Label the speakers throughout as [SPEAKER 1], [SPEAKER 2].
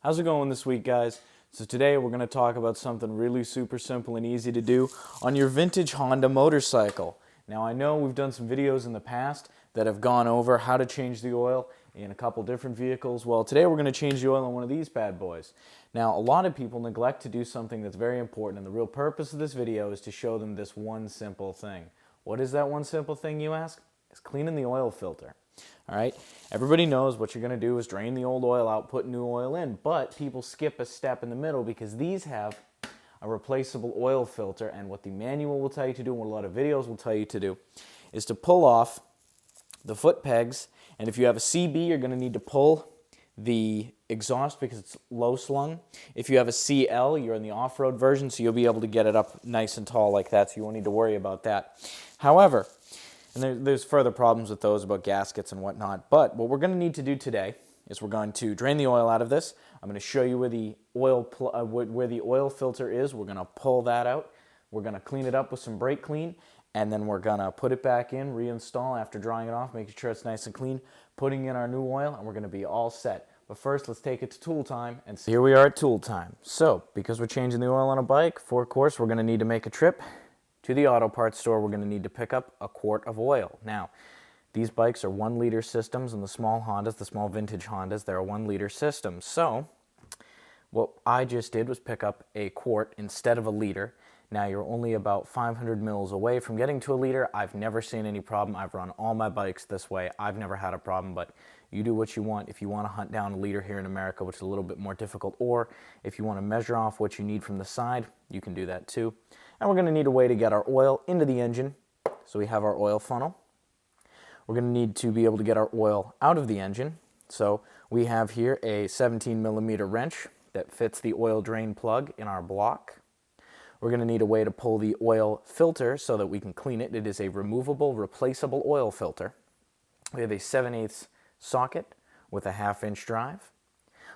[SPEAKER 1] How's it going this week, guys? So today we're going to talk about something really super simple and easy to do on your vintage Honda motorcycle. Now I know we've done some videos in the past that have gone over how to change the oil in a couple different vehicles. Well, today we're going to change the oil on one of these bad boys. Now a lot of people neglect to do something that's very important, and the real purpose of this video is to show them this one simple thing. What is that one simple thing, you ask? It's cleaning the oil filter. All right, everybody knows what you're going to do is drain the old oil out, put new oil in, but people skip a step in the middle because these have a replaceable oil filter, and what the manual will tell you to do and what a lot of videos will tell you to do is to pull off the foot pegs, and if you have a CB, you're going to need to pull the exhaust because it's low slung. If you have a CL, you're in the off-road version, so you'll be able to get it up nice and tall like that, so you won't need to worry about that. However, and there's further problems with those about gaskets and whatnot. But what we're going to need to do today is we're going to drain the oil out of this. I'm going to show you where the oil filter is. We're going to pull that out. We're going to clean it up with some brake clean, and then we're going to put it back in, reinstall after drying it off, making sure it's nice and clean, putting in our new oil, and we're going to be all set. But first, let's take it to tool time. And here we are at tool time. So, because we're changing the oil on a bike, for course, we're going to need to make a trip to the auto parts store. We're going to need to pick up a quart of oil. Now, these bikes are 1 liter systems, and the small Hondas, the small vintage Hondas, they're a 1 liter system. So, what I just did was pick up a quart instead of a liter. Now, you're only about 500 mils away from getting to a liter. I've never seen any problem. I've run all my bikes this way. I've never had a problem, but you do what you want. If you want to hunt down a liter here in America, which is a little bit more difficult, or if you want to measure off what you need from the side, you can do that too. And we're going to need a way to get our oil into the engine. So we have our oil funnel. We're going to need to be able to get our oil out of the engine. So we have here a 17 millimeter wrench that fits the oil drain plug in our block. We're going to need a way to pull the oil filter so that we can clean it. It is a removable, replaceable oil filter. We have a 7/8 socket with a 1/2 inch drive.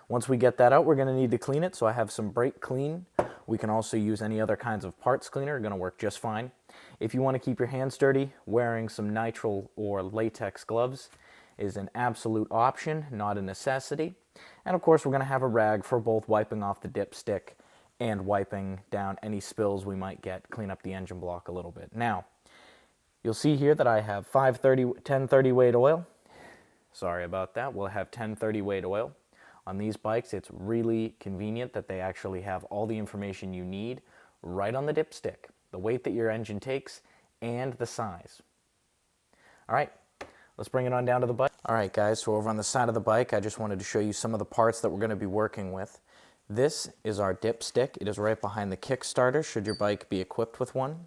[SPEAKER 1] Once we get that out, we're going to need to clean it. So I have some brake clean. We can also use any other kinds of parts cleaner. It's going to work just fine. If you want to keep your hands dirty, wearing some nitrile or latex gloves is an absolute option, not a necessity. And of course, we're going to have a rag for both wiping off the dipstick and wiping down any spills we might get, clean up the engine block a little bit. Now, you'll see here that I have 1030 weight oil. Sorry about that. We'll have 1030 weight oil. On these bikes, it's really convenient that they actually have all the information you need right on the dipstick, the weight that your engine takes, and the size. All right, let's bring it on down to the bike. All right, guys, so over on the side of the bike, I just wanted to show you some of the parts that we're going to be working with. This is our dipstick. It is right behind the Kickstarter, should your bike be equipped with one.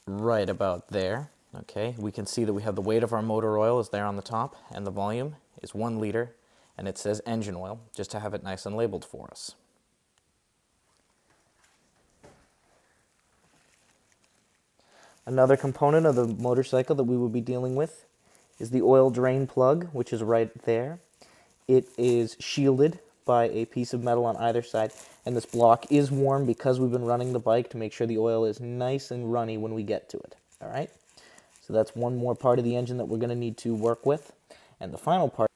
[SPEAKER 1] Right about there. Okay, we can see that we have the weight of our motor oil is there on the top, and the volume is 1 liter. And it says engine oil, just to have it nice and labeled for us. Another component of the motorcycle that we will be dealing with is the oil drain plug, which is right there. It is shielded by a piece of metal on either side, and this block is warm because we've been running the bike to make sure the oil is nice and runny when we get to it. All right? So that's one more part of the engine that we're going to need to work with. And the final part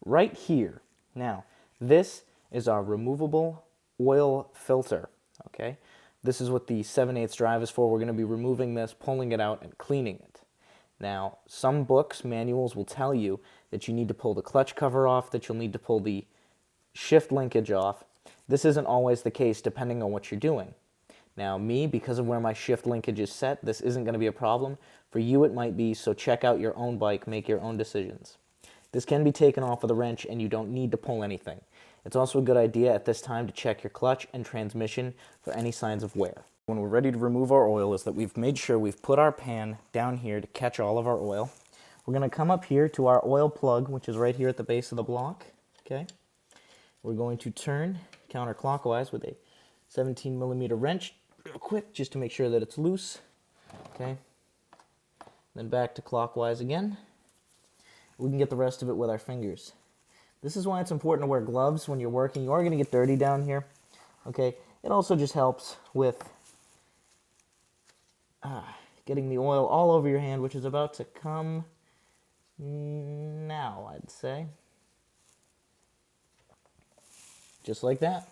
[SPEAKER 1] right here. Now, this is our removable oil filter, okay? This is what the 7/8 drive is for. We're going to be removing this, pulling it out, and cleaning it. Now, some books, manuals will tell you that you need to pull the clutch cover off, that you'll need to pull the shift linkage off. This isn't always the case depending on what you're doing. Now, me, because of where my shift linkage is set, this isn't going to be a problem. For you, it might be, so check out your own bike, make your own decisions. This can be taken off with a wrench, and you don't need to pull anything. It's also a good idea at this time to check your clutch and transmission for any signs of wear. When we're ready to remove our oil is that we've made sure we've put our pan down here to catch all of our oil. We're going to come up here to our oil plug, which is right here at the base of the block. Okay. We're going to turn counterclockwise with a 17 millimeter wrench real quick just to make sure that it's loose. Okay. Then back to clockwise again. We can get the rest of it with our fingers. This is why it's important to wear gloves when you're working. You are going to get dirty down here. Okay, it also just helps with getting the oil all over your hand, which is about to come now, I'd say. just like that.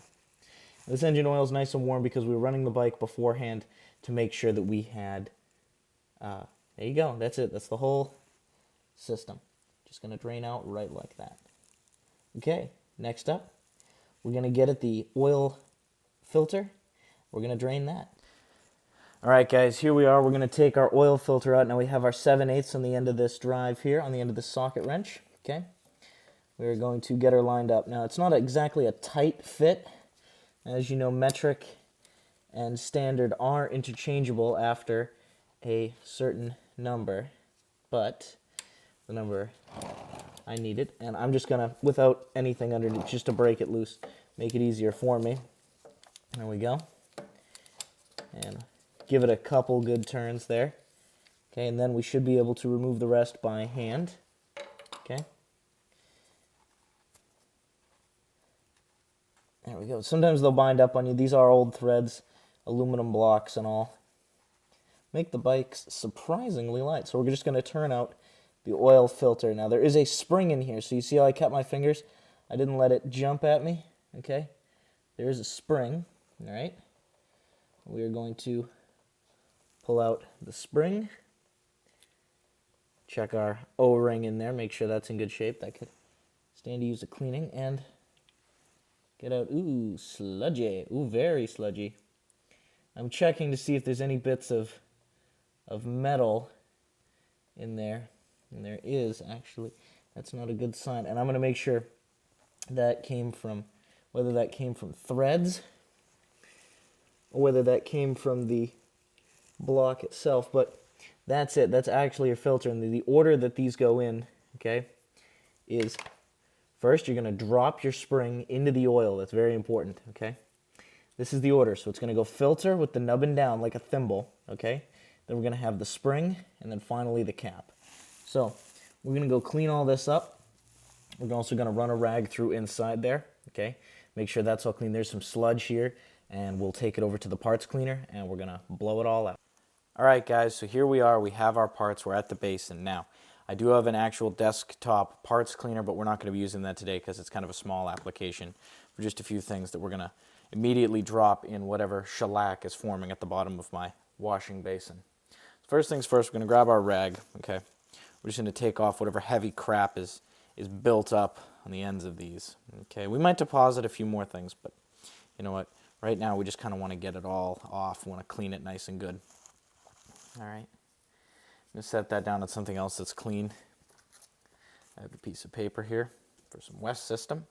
[SPEAKER 1] This engine oil is nice and warm because we were running the bike beforehand to make sure that we had, there you go, that's it, that's the whole system. Just going to drain out right like that. Okay, next up, we're going to get at the oil filter. We're going to drain that. All right, guys, here we are. We're going to take our oil filter out. Now we have our 7/8 on the end of this drive here, on the end of the socket wrench. Okay, we're going to get her lined up. Now, it's not exactly a tight fit. As you know, metric and standard are interchangeable after a certain number, but the number I needed, and I'm just going to, without anything underneath, just to break it loose, make it easier for me. There we go. And give it a couple good turns there. Okay, and then we should be able to remove the rest by hand. Okay. There we go. Sometimes they'll bind up on you. These are old threads, aluminum blocks and all. Make the bikes surprisingly light. So we're just going to turn out the oil filter. Now there is a spring in here. So you see how I kept my fingers? I didn't let it jump at me. Okay. There is a spring. All right. We are going to pull out the spring, check our O-ring in there, make sure that's in good shape. That could stand to use a cleaning, and get out, ooh, sludgy, ooh, very sludgy. I'm checking to see if there's any bits of metal in there, and there is, actually. That's not a good sign, and I'm going to make sure that came from, whether that came from threads, or whether that came from the block itself, but that's it. That's actually your filter, and the order that these go in, okay, is first you're going to drop your spring into the oil. That's very important, okay? This is the order, so it's going to go filter with the nubbin down like a thimble, okay? Then we're going to have the spring, and then finally the cap. So we're going to go clean all this up. We're also going to run a rag through inside there, okay? Make sure that's all clean. There's some sludge here, and we'll take it over to the parts cleaner, and we're going to blow it all out. All right, guys, so here we are. We have our parts. We're at the basin. Now, I do have an actual desktop parts cleaner, but we're not going to be using that today because it's kind of a small application for just a few things that we're going to immediately drop in whatever shellac is forming at the bottom of my washing basin. First things first, we're going to grab our rag, okay? We're just going to take off whatever heavy crap is built up on the ends of these, okay? We might deposit a few more things, but you know what? Right now, we just kind of want to get it all off. We want to clean it nice and good. All right. I'm going to set that down on something else that's clean. I have a piece of paper here for some West system.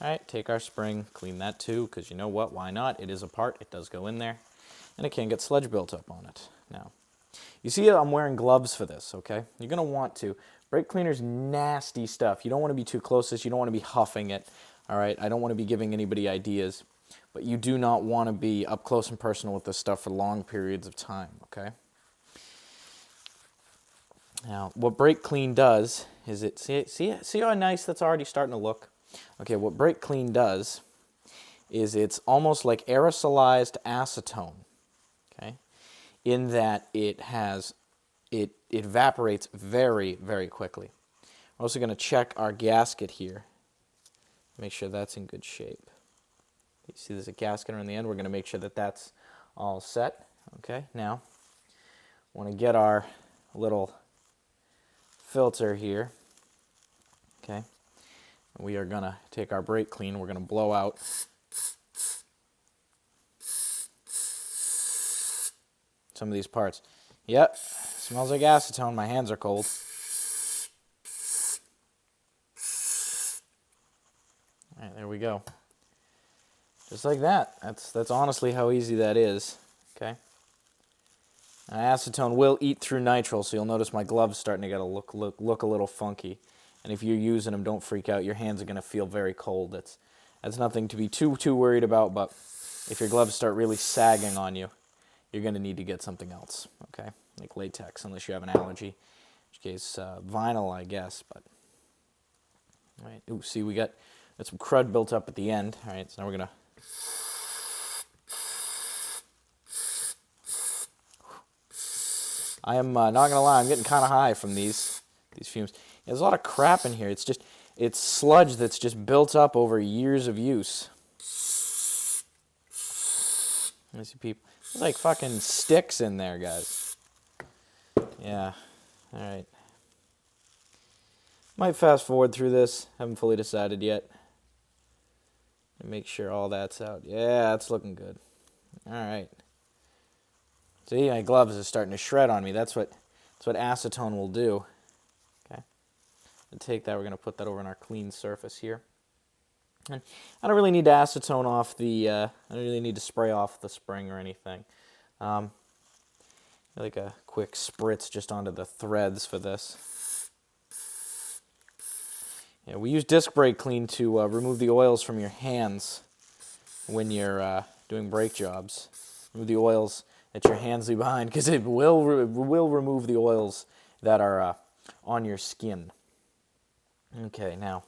[SPEAKER 1] All right, take our spring, clean that too, because you know what? Why not? It is a part. It does go in there, and it can get sludge built up on it. Now, you see I'm wearing gloves for this, okay? You're going to want to. Brake cleaner's nasty stuff. You don't want to be too close to this. You don't want to be huffing it, all right? I don't want to be giving anybody ideas, but you do not want to be up close and personal with this stuff for long periods of time, okay? Now, what Brake Clean does is it, see how nice that's already starting to look? Okay, what Brake Clean does is it's almost like aerosolized acetone, okay? In that it evaporates very, very quickly. We're also going to check our gasket here. Make sure that's in good shape. You see there's a gasket on the end. We're going to make sure that that's all set, okay? Now, want to get our little filter here, okay? We are going to take our brake clean. We're going to blow out some of these parts. Yep, smells like acetone. My hands are cold. All right, there we go. Just like that. That's honestly how easy that is, okay? Now, acetone will eat through nitrile, so you'll notice my gloves starting to get a look a little funky. And if you're using them, don't freak out. Your hands are going to feel very cold. That's nothing to be too worried about, but if your gloves start really sagging on you, you're going to need to get something else, okay? Like latex, unless you have an allergy. In which case, vinyl, I guess, but... All right, ooh, see, we got some crud built up at the end. All right, so now we're going to... I am not going to lie, I'm getting kind of high from these fumes. There's a lot of crap in here. It's sludge that's just built up over years of use. I see people. There's like fucking sticks in there, guys. Yeah. All right. Might fast forward through this. Haven't fully decided yet. Make sure all that's out. Yeah, that's looking good. All right. See, my gloves are starting to shred on me. That's what acetone will do. Okay. And take that. We're gonna put that over on our clean surface here. And I don't really need to acetone off the. I don't really need to spray off the spring or anything. Like a quick spritz just onto the threads for this. Yeah, we use disc brake clean to remove the oils from your hands when you're doing brake jobs. Remove the oils that your hands leave behind, because it will remove the oils that are on your skin. Okay, now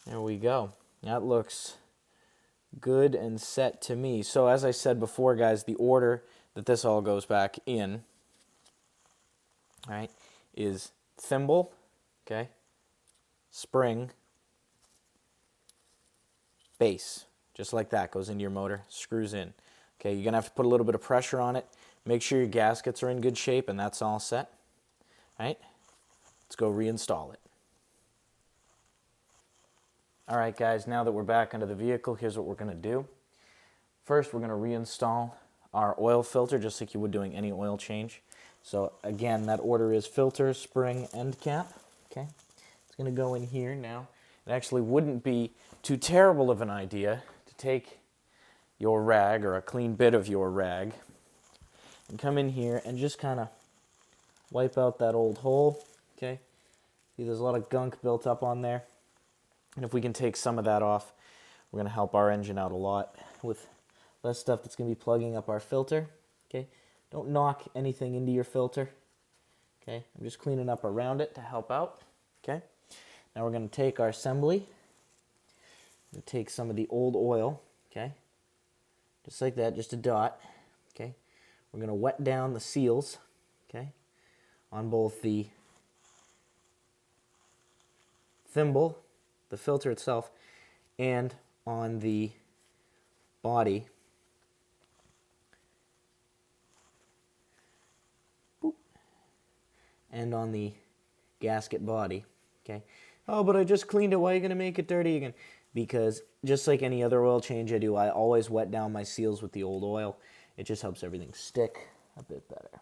[SPEAKER 1] there we go. That looks good and set to me. So as I said before, guys, the order that this all goes back in, all right, is thimble, okay, spring, base, just like that, goes into your motor, screws in. Okay, you're gonna have to put a little bit of pressure on it, make sure your gaskets are in good shape, and that's all set. All right, let's go reinstall it. All right, guys, now that we're back under the vehicle, here's what we're gonna do. First, we're gonna reinstall our oil filter, just like you would doing any oil change. So again, that order is filter, spring, end cap. Okay, it's gonna go in here now. It actually wouldn't be too terrible of an idea to take your rag, or a clean bit of your rag, and come in here and just kind of wipe out that old hole. Okay, see, there's a lot of gunk built up on there, and if we can take some of that off, we're gonna help our engine out a lot with less stuff that's going to be plugging up our filter. Okay, don't knock anything into your filter. Okay, I'm just cleaning up around it to help out. Okay, now we're going to take our assembly. We'll take some of the old oil. Okay, just like that, just a dot. Okay, we're going to wet down the seals. Okay, on both the thimble, the filter itself, and on the body. And on the gasket body. Okay. Oh, but I just cleaned it. Why are you going to make it dirty again? Because just like any other oil change I do, I always wet down my seals with the old oil. It just helps everything stick a bit better.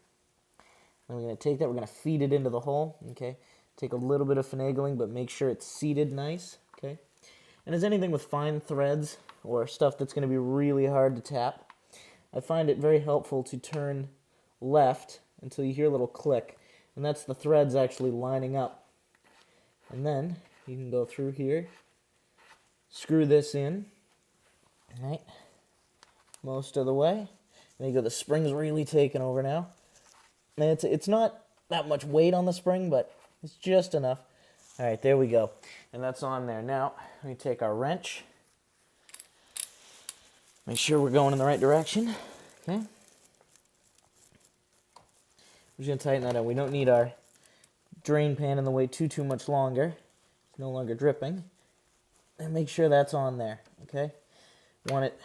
[SPEAKER 1] Then we're going to take that, we're going to feed it into the hole. Okay. Take a little bit of finagling, but make sure it's seated nice. Okay. And as anything with fine threads or stuff that's going to be really hard to tap, I find it very helpful to turn left until you hear a little click. And that's the threads actually lining up. And then you can go through here, screw this in, right, most of the way. There you go, the spring's really taking over now. And it's not that much weight on the spring, but it's just enough. All right, there we go. And that's on there. Now, let me take our wrench. Make sure we're going in the right direction. Okay. We're just going to tighten that up. We don't need our drain pan in the way too much longer. It's no longer dripping. And make sure that's on there, okay? Want it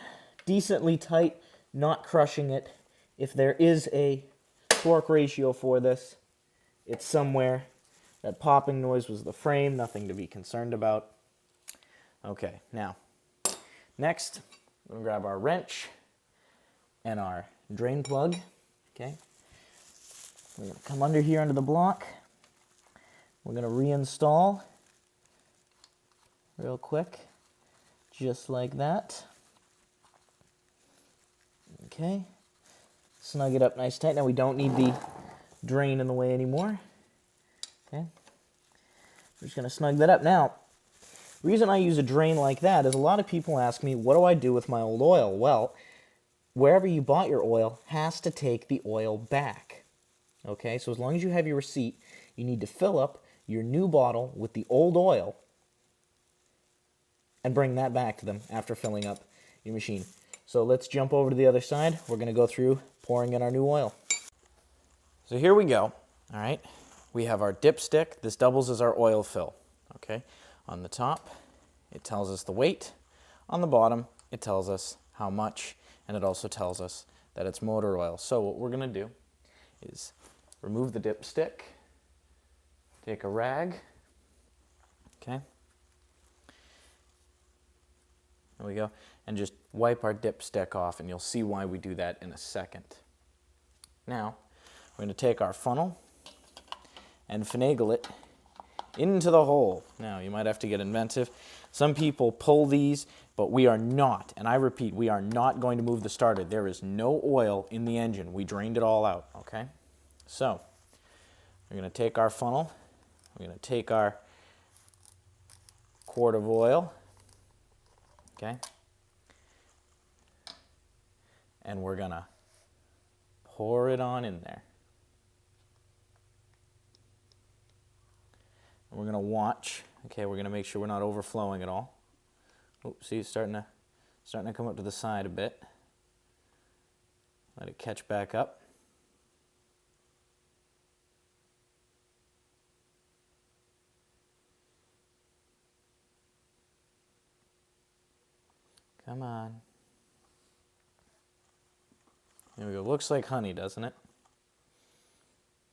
[SPEAKER 1] decently tight, not crushing it. If there is a torque ratio for this, it's somewhere. That popping noise was the frame, nothing to be concerned about. Okay, now, next, we're going to grab our wrench and our drain plug, okay? We're going to come under here under the block. We're going to reinstall real quick, just like that. Okay. Snug it up nice tight. Now we don't need the drain in the way anymore. Okay. We're just going to snug that up. Now, the reason I use a drain like that is a lot of people ask me, what do I do with my old oil? Well, wherever you bought your oil has to take the oil back. Okay, so as long as you have your receipt, you need to fill up your new bottle with the old oil and bring that back to them after filling up your machine. So let's jump over to the other side. We're going to go through pouring in our new oil. So here we go. All right, we have our dipstick. This doubles as our oil fill. Okay, on the top, it tells us the weight. On the bottom, it tells us how much. and it also tells us that it's motor oil. So what we're going to do is remove the dipstick, take a rag, okay, there we go, and just wipe our dipstick off, and you'll see why we do that in a second. Now, we're going to take our funnel and finagle it into the hole. Now, you might have to get inventive. Some people pull these, but we are not, and I repeat, we are not going to move the starter. There is no oil in the engine. We drained it all out, okay? So, we're going to take our funnel, we're going to take our quart of oil, okay? And we're going to pour it on in there. And we're going to watch, okay, we're going to make sure we're not overflowing at all. Oh, see, it's starting to come up to the side a bit. Let it catch back up. Come on. There we go. Looks like honey, doesn't it?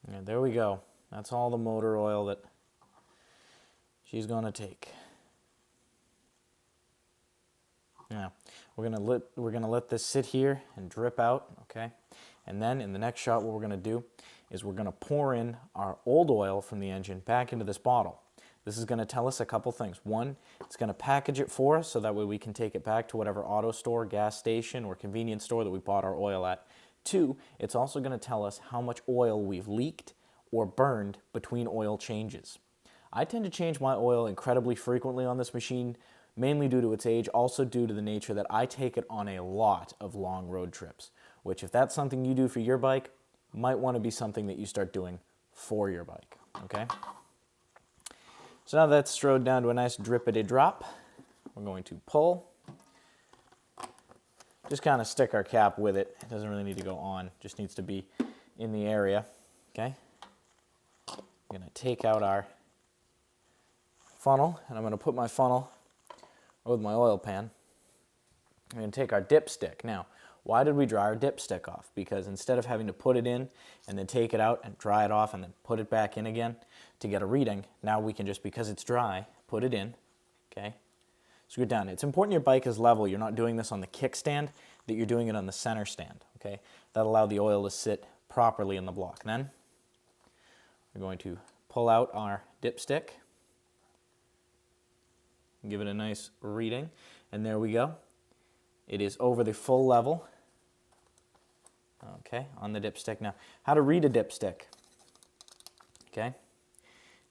[SPEAKER 1] Yeah, there we go. That's all the motor oil that she's going to take. Now, we're going to let this sit here and drip out, okay? And then in the next shot, what we're going to do is we're going to pour in our old oil from the engine back into this bottle. This is going to tell us a couple things. One, it's going to package it for us so that way we can take it back to whatever auto store, gas station, or convenience store that we bought our oil at. Two, it's also going to tell us how much oil we've leaked or burned between oil changes. I tend to change my oil incredibly frequently on this machine, mainly due to its age, also due to the nature that I take it on a lot of long road trips, which if that's something you do for your bike, might want to be something that you start doing for your bike, okay? So now that's strode down to a nice drippity drop. We're going to pull. Just kind of stick our cap with it. It doesn't really need to go on. Just needs to be in the area, okay? I'm going to take out our funnel, and I'm going to put my funnel with my oil pan. I'm going to take our dipstick. Now, why did we dry our dipstick off? Because instead of having to put it in and then take it out and dry it off and then put it back in again to get a reading, now we can just, because it's dry, put it in, okay? Screw it down. It's important your bike is level. You're not doing this on the kickstand, that you're doing it on the center stand, okay? That'll allow the oil to sit properly in the block. Then we're going to pull out our dipstick, give it a nice reading, and there we go. It is over the full level, okay, on the dipstick. Now, how to read a dipstick, okay?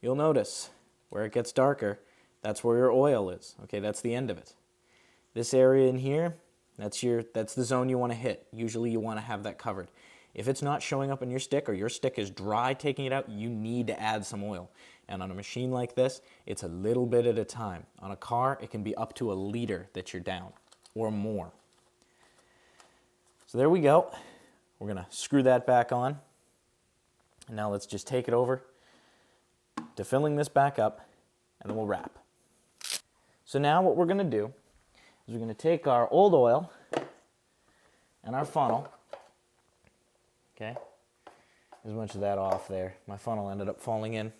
[SPEAKER 1] You'll notice where it gets darker, that's where your oil is, okay? That's the end of it. This area in here, that's the zone you want to hit. Usually you want to have that covered. If it's not showing up on your stick or your stick is dry taking it out, you need to add some oil. And on a machine like this, it's a little bit at a time. On a car, it can be up to a liter that you're down or more. So there we go. We're going to screw that back on. And now let's just take it over to filling this back up, and then we'll wrap. So now what we're going to do is we're going to take our old oil and our funnel. Okay, there's a bunch of that off there. My funnel ended up falling in.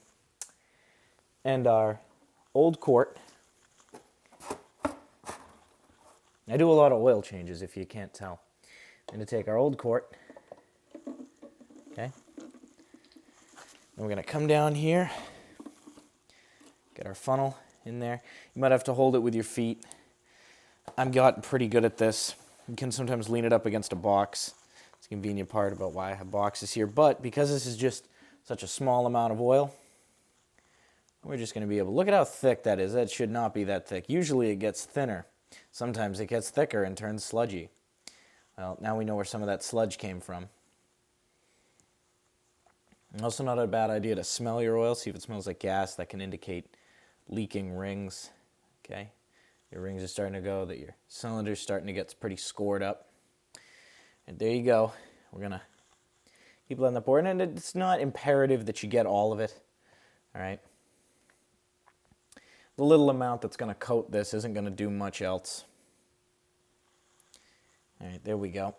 [SPEAKER 1] And our old quart. I do a lot of oil changes if you can't tell. I'm going to take our old quart. Okay. And we're going to come down here. Get our funnel in there. You might have to hold it with your feet. I've gotten pretty good at this. You can sometimes lean it up against a box. It's a convenient part about why I have boxes here. But because this is just such a small amount of oil, we're just going to be able to look at how thick that is. That should not be that thick. Usually it gets thinner. Sometimes it gets thicker and turns sludgy. Well, now we know where some of that sludge came from. Also not a bad idea to smell your oil. See if it smells like gas. That can indicate leaking rings. Okay, your rings are starting to go, that your cylinder's starting to get pretty scored up. And there you go. We're going to keep letting that pour in. And it's not imperative that you get all of it. All right. The little amount that's going to coat this isn't going to do much else. All right, there we go.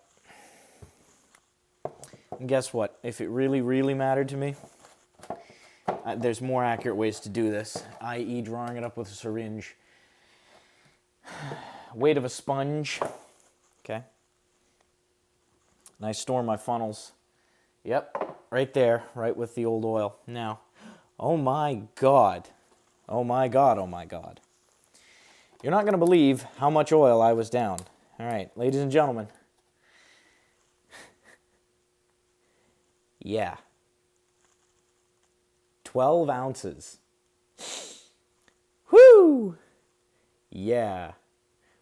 [SPEAKER 1] And guess what? If it really, really mattered to me, there's more accurate ways to do this, i.e. drawing it up with a syringe. Weight of a sponge, okay? And I store my funnels. Yep, right there, right with the old oil. Now, oh my God. Oh my God, oh my God. You're not going to believe how much oil I was down. All right, ladies and gentlemen. Yeah. 12 ounces. Whoo! Yeah.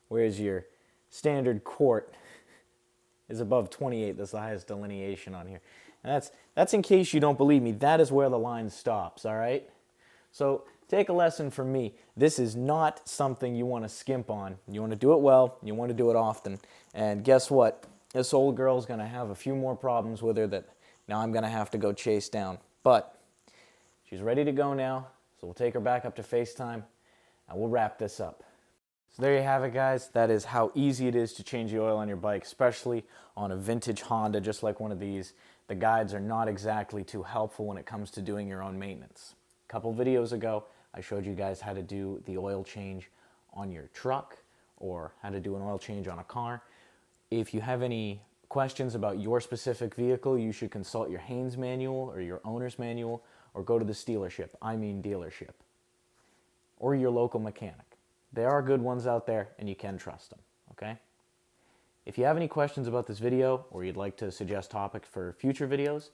[SPEAKER 1] Whereas your standard quart is above 28. That's the highest delineation on here. And that's in case you don't believe me. That is where the line stops, all right? So take a lesson from me. This is not something you want to skimp on. You want to do it well. You want to do it often. And guess what? This old girl's going to have a few more problems with her that now I'm going to have to go chase down. But she's ready to go now, so we'll take her back up to FaceTime, and we'll wrap this up. So there you have it, guys. That is how easy it is to change the oil on your bike, especially on a vintage Honda, just like one of these. The guides are not exactly too helpful when it comes to doing your own maintenance. A couple videos ago, I showed you guys how to do the oil change on your truck or how to do an oil change on a car. If you have any questions about your specific vehicle, you should consult your Haynes manual or your owner's manual or go to the dealership, or your local mechanic. There are good ones out there and you can trust them, okay? If you have any questions about this video or you'd like to suggest topics for future videos,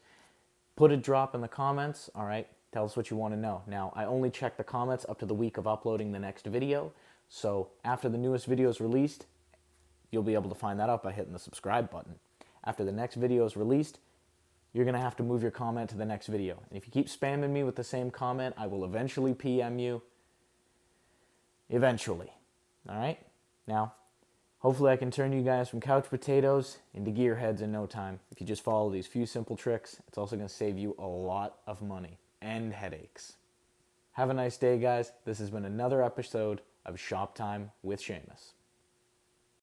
[SPEAKER 1] put a drop in the comments, all right? Tell us what you want to know. Now, I only check the comments up to the week of uploading the next video, so after the newest video is released, you'll be able to find that out by hitting the subscribe button. After the next video is released, you're going to have to move your comment to the next video. And if you keep spamming me with the same comment, I will eventually PM you. Eventually. All right? Now, hopefully I can turn you guys from couch potatoes into gearheads in no time. If you just follow these few simple tricks, it's also going to save you a lot of money and headaches. Have a nice day, guys. This has been another episode of Shop Time with Séamas.